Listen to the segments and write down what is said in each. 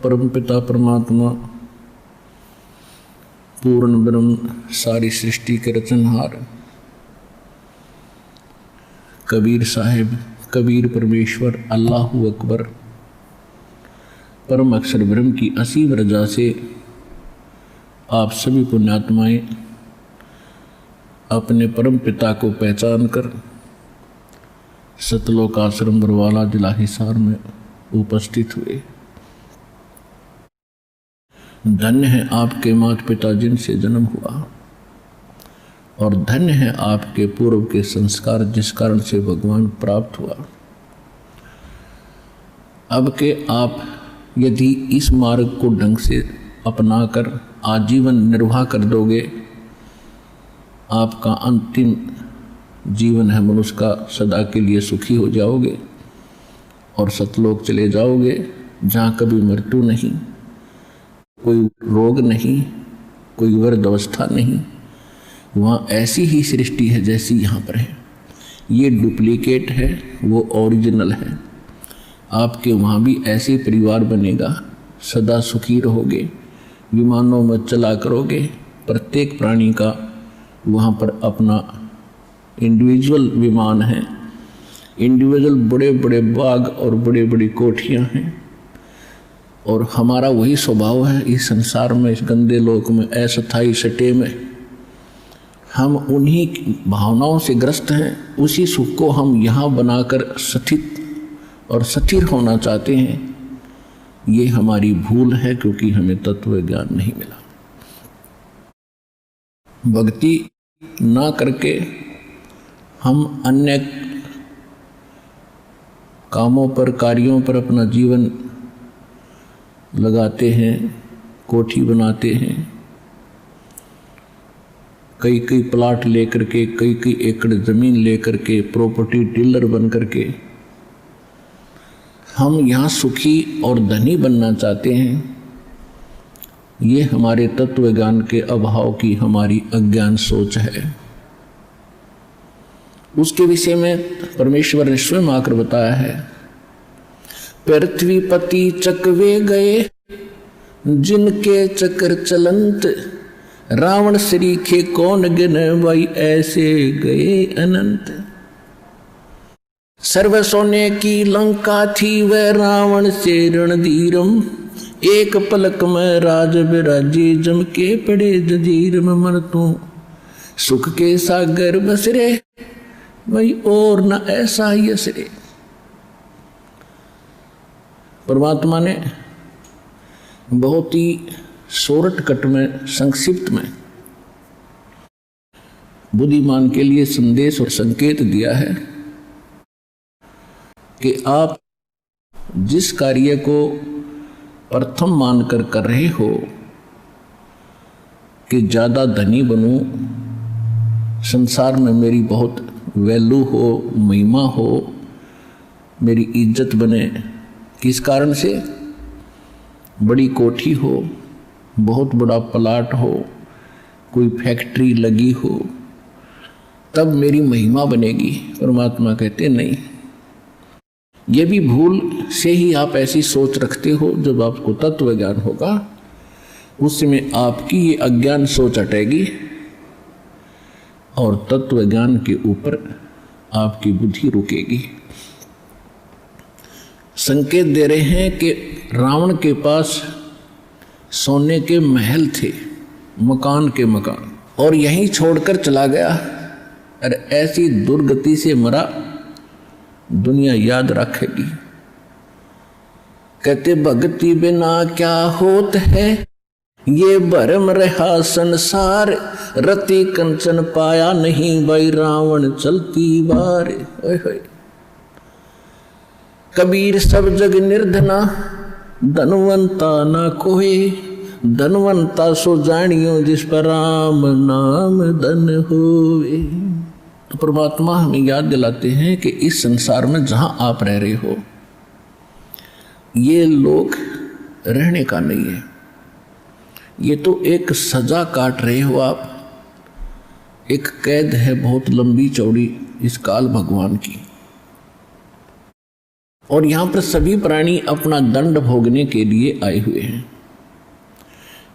परमपिता परमात्मा पूर्ण ब्रह्म सारी सृष्टि के रचनहार कबीर साहिब, कबीर परमेश्वर, अल्लाहु अकबर, परम अक्षर ब्रह्म की असीम रजा से आप सभी पुण्यात्माएं अपने परम पिता को पहचान कर सतलोक आश्रम बरवाला जिला हिसार में उपस्थित हुए। धन्य है आपके माता पिता जिनसे जन्म हुआ और धन्य है आपके पूर्व के संस्कार जिस कारण से भगवान प्राप्त हुआ। अब के आप यदि इस मार्ग को ढंग से अपनाकर आजीवन निर्वाह कर दोगे, आपका अंतिम जीवन है मनुष्य का, सदा के लिए सुखी हो जाओगे और सतलोक चले जाओगे जहाँ कभी मृत्यु नहीं, कोई रोग नहीं, कोई वृद्ध अवस्था नहीं। वहाँ ऐसी ही सृष्टि है जैसी यहाँ पर है। ये डुप्लीकेट है, वो ओरिजिनल है। आपके वहाँ भी ऐसे परिवार बनेगा, सदा सुखी रहोगे, विमानों में चला करोगे। प्रत्येक प्राणी का वहाँ पर अपना इंडिविजुअल विमान है, इंडिविजुअल बड़े बड़े बाग और बड़े बड़ी कोठियाँ हैं। और हमारा वही स्वभाव है इस संसार में, इस गंदे लोक में, अस्थायी सटे में हम उन्हीं भावनाओं से ग्रस्त हैं। उसी सुख को हम यहाँ बनाकर स्थित और स्थिर होना चाहते हैं। ये हमारी भूल है क्योंकि हमें तत्व ज्ञान नहीं मिला। भक्ति ना करके हम अन्य कामों पर, कार्यों पर अपना जीवन लगाते हैं, कोठी बनाते हैं, कई कई प्लाट लेकर के, कई कई एकड़ ज़मीन लेकर के, प्रॉपर्टी डीलर बन करके हम यहाँ सुखी और धनी बनना चाहते हैं। ये हमारे तत्व ज्ञान के अभाव की हमारी अज्ञान सोच है। उसके विषय में परमेश्वर ने स्वयं आकर बताया है, पृथ्वीपति चकवे गए जिनके चक्र चलंत, रावण सरीखे कौन गिन भाई ऐसे गए अनंत। सर्व सोने की लंका थी वह रावण से रणधीरम, एक पलक में राज बिराजे जम के पड़े जंजीर में। मन तू सुख के सागर बसरे भाई और न ऐसा ही असरे। परमात्मा ने बहुत ही शॉर्टकट में, संक्षिप्त में बुद्धिमान के लिए संदेश और संकेत दिया है कि आप जिस कार्य को प्रथम मानकर कर रहे हो कि ज़्यादा धनी बनूं, संसार में मेरी बहुत वैल्यू हो, महिमा हो, मेरी इज्जत बने, किस कारण से? बड़ी कोठी हो, बहुत बड़ा प्लाट हो, कोई फैक्ट्री लगी हो, तब मेरी महिमा बनेगी। परमात्मा कहते नहीं, ये भी भूल से ही आप ऐसी सोच रखते हो। जब आपको तत्व ज्ञान होगा उस समय आपकी ये अज्ञान सोच हटेगी और तत्व ज्ञान के ऊपर आपकी बुद्धि रुकेगी। संकेत दे रहे हैं कि रावण के पास सोने के महल थे, मकान के मकान, और यहीं छोड़कर चला गया। अरे ऐसी दुर्गति से मरा, दुनिया याद रखेगी। कहते भक्ति बिना क्या होत है, ये भरम रहा संसार, रति कंचन पाया नहीं भाई रावण चलती बार। कबीर सब जग निर्धना, धनवंता ना कोहे, धनवंता सो जानियो जिस पर राम नाम धन होवे। तो परमात्मा हमें याद दिलाते हैं कि इस संसार में जहां आप रह रहे हो, ये लोक रहने का नहीं है। ये तो एक सजा काट रहे हो आप, एक कैद है बहुत लंबी चौड़ी इस काल भगवान की। और यहाँ पर सभी प्राणी अपना दंड भोगने के लिए आए हुए हैं।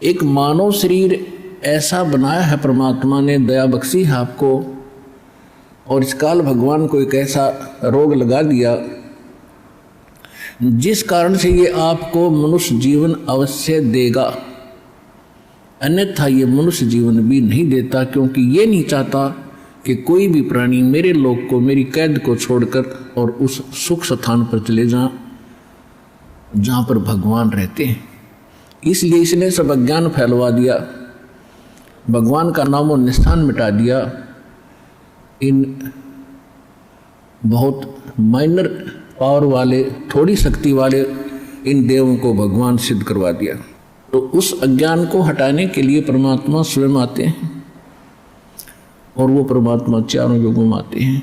एक मानव शरीर ऐसा बनाया है परमात्मा ने, दया बख्शी है आपको, और इस काल भगवान को एक ऐसा रोग लगा दिया जिस कारण से ये आपको मनुष्य जीवन अवश्य देगा, अन्यथा ये मनुष्य जीवन भी नहीं देता, क्योंकि ये नहीं चाहता कि कोई भी प्राणी मेरे लोक को, मेरी कैद को छोड़कर और उस सुख स्थान पर चले जाएं जहाँ पर भगवान रहते हैं। इसलिए इसने सब अज्ञान फैलवा दिया, भगवान का नाम और निशान मिटा दिया, इन बहुत माइनर पावर वाले, थोड़ी शक्ति वाले इन देवों को भगवान सिद्ध करवा दिया। तो उस अज्ञान को हटाने के लिए परमात्मा स्वयं आते हैं, और वो परमात्मा चारों युगों में आते हैं।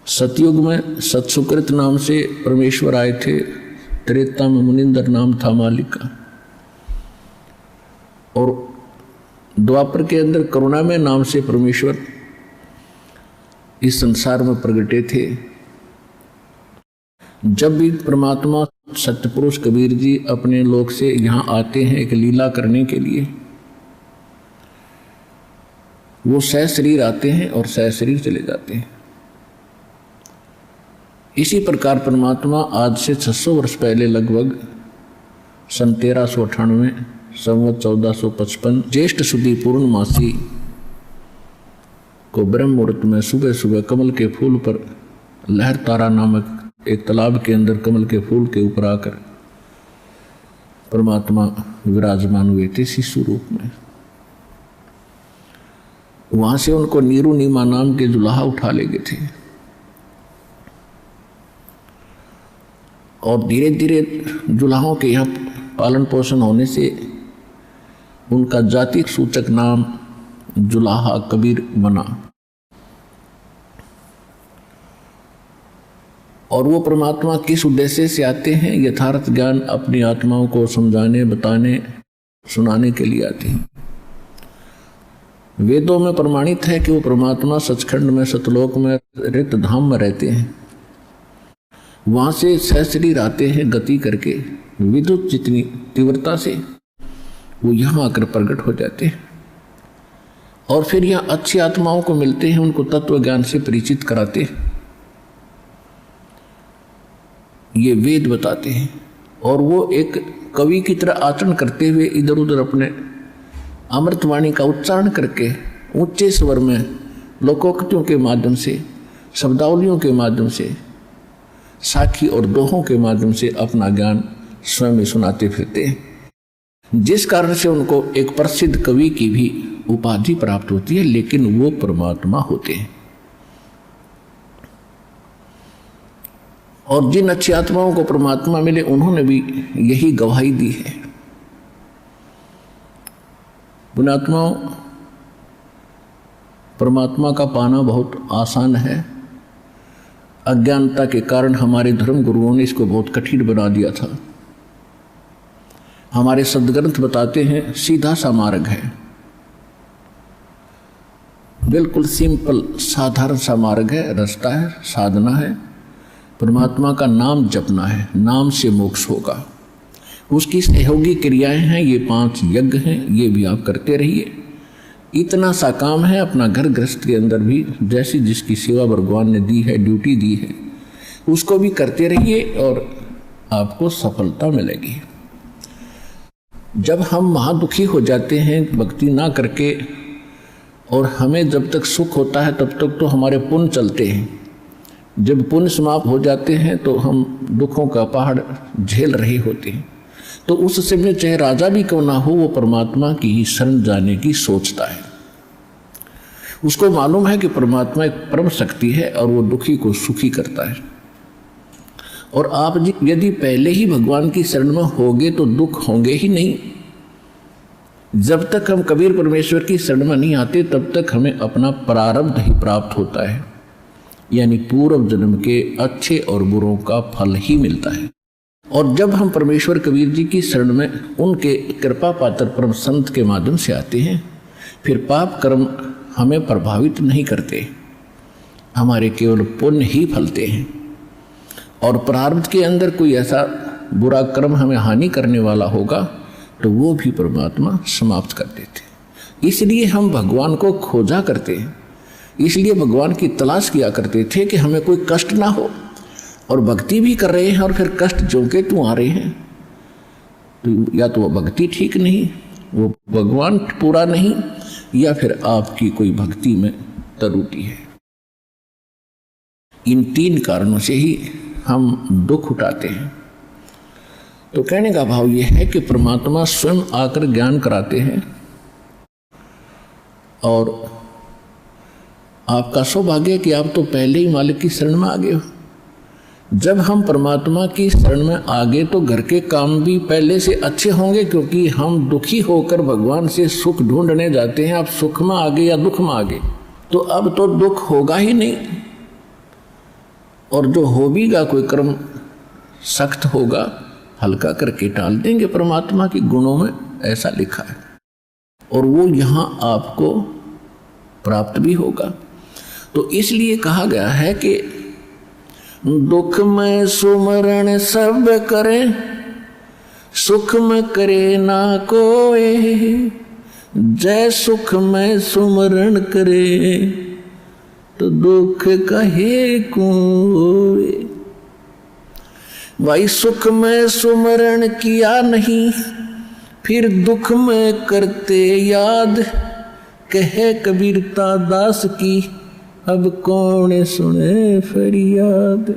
सतयुग में सत्सुकृत नाम से परमेश्वर आए थे, त्रेता में मुनिंदर नाम था मालिक का, और द्वापर के अंदर करुणामय नाम से परमेश्वर इस संसार में प्रगटे थे। जब भी परमात्मा सत्यपुरुष कबीर जी अपने लोक से यहाँ आते हैं एक लीला करने के लिए, वो सह शरीर आते हैं और सह शरीर चले जाते हैं। इसी प्रकार परमात्मा आज से 600 वर्ष पहले, लगभग सन 1398 संवत 1455 ज्येष्ठ शुद्धि पूर्णमासी को ब्रह्म मुहूर्त में सुबह सुबह कमल के फूल पर लहर तारा नामक एक तालाब के अंदर कमल के फूल के ऊपर आकर परमात्मा विराजमान हुए थे शिशु रूप में। वहां से उनको नीरू नीमा नाम के जुलाहा उठा ले गए थे, और धीरे धीरे जुलाहों के यहाँ पालन पोषण होने से उनका जाति सूचक नाम जुलाहा कबीर बना। और वो परमात्मा किस उद्देश्य से आते हैं? यथार्थ ज्ञान अपनी आत्माओं को समझाने, बताने, सुनाने के लिए आते हैं। वेदों में प्रमाणित है कि वो परमात्मा सचखंड में, सतलोक में, रिक्त धाम में रहते हैं। वहां से सहशरीर आते हैं गति करके, विद्युत जितनी तीव्रता से वो यहाँ आकर प्रकट हो जाते हैं, और फिर यहाँ अच्छी आत्माओं को मिलते हैं, उनको तत्व ज्ञान से परिचित कराते हैं। ये वेद बताते हैं, और वो एक कवि की तरह आचरण करते हुए इधर उधर अपने अमृतवाणी का उच्चारण करके ऊंचे स्वर में लोकोक्तियों के माध्यम से, शब्दावलियों के माध्यम से, साखी और दोहों के माध्यम से अपना ज्ञान स्वयं ही सुनाते फिरते हैं, जिस कारण से उनको एक प्रसिद्ध कवि की भी उपाधि प्राप्त होती है, लेकिन वो परमात्मा होते हैं। और जिन अच्छी आत्माओं को परमात्मा मिले उन्होंने भी यही गवाही दी है। पुण्यात्माओं, परमात्मा का पाना बहुत आसान है। अज्ञानता के कारण हमारे धर्म गुरुओं ने इसको बहुत कठिन बना दिया था। हमारे सद्ग्रंथ बताते हैं सीधा सा मार्ग है, बिल्कुल सिंपल साधारण सा मार्ग है, रास्ता है, साधना है। परमात्मा का नाम जपना है, नाम से मोक्ष होगा। उसकी सहयोगी क्रियाएं हैं, ये 5 यज्ञ हैं, ये भी आप करते रहिए। इतना सा काम है, अपना घर गृहस्थ के अंदर भी जैसी जिसकी सेवा भगवान ने दी है, ड्यूटी दी है, उसको भी करते रहिए और आपको सफलता मिलेगी। जब हम महादुखी हो जाते हैं भक्ति ना करके, और हमें जब तक सुख होता है तब तक तो हमारे पुण्य चलते हैं। जब पुण्य समाप्त हो जाते हैं तो हम दुखों का पहाड़ झेल रहे होते हैं। तो उस समय चाहे राजा भी क्यों ना हो, वो परमात्मा की ही शरण जाने की सोचता है। उसको मालूम है कि परमात्मा एक परम शक्ति है और वो दुखी को सुखी करता है। और आप यदि पहले ही भगवान की शरण में होगे तो दुख होंगे ही नहीं। जब तक हम कबीर परमेश्वर की शरण में नहीं आते तब तक हमें अपना प्रारब्ध ही प्राप्त होता है, यानी पूर्व जन्म के अच्छे और बुरों का फल ही मिलता है। और जब हम परमेश्वर कबीर जी की शरण में उनके कृपा पात्र परम संत के माध्यम से आते हैं, फिर पाप कर्म हमें प्रभावित नहीं करते, हमारे केवल पुण्य ही फलते हैं। और प्रारब्ध के अंदर कोई ऐसा बुरा कर्म हमें हानि करने वाला होगा तो वो भी परमात्मा समाप्त कर देते। इसलिए हम भगवान को खोजा करते हैं, इसलिए भगवान की तलाश किया करते थे कि हमें कोई कष्ट ना हो। और भक्ति भी कर रहे हैं और फिर कष्ट जो के तू आ रहे हैं, तो या तो वो भक्ति ठीक नहीं, वो भगवान पूरा नहीं, या फिर आपकी कोई भक्ति में त्रुटि है। इन 3 कारणों से ही हम दुख उठाते हैं। तो कहने का भाव यह है कि परमात्मा स्वयं आकर ज्ञान कराते हैं और आपका सौभाग्य है कि आप तो पहले ही मालिक की शरण में आ गए हो। जब हम परमात्मा की शरण में आ गए तो घर के काम भी पहले से अच्छे होंगे, क्योंकि हम दुखी होकर भगवान से सुख ढूंढने जाते हैं। आप सुख में आ गए या दुख में आ गए, तो अब तो दुख होगा ही नहीं, और जो होगा कोई कर्म सख्त होगा हल्का करके टाल देंगे। परमात्मा के गुणों में ऐसा लिखा है, और वो यहाँ आपको प्राप्त भी होगा। तो इसलिए कहा गया है कि दुख में सुमरण सब करे, सुख में करे ना कोई। जय सुख में सुमरण करे, तो दुख कहे कोई। भाई सुख में सुमरण किया नहीं, फिर दुख में करते याद। कहे कबीरता दास की, अब कौन सुने फरियाद।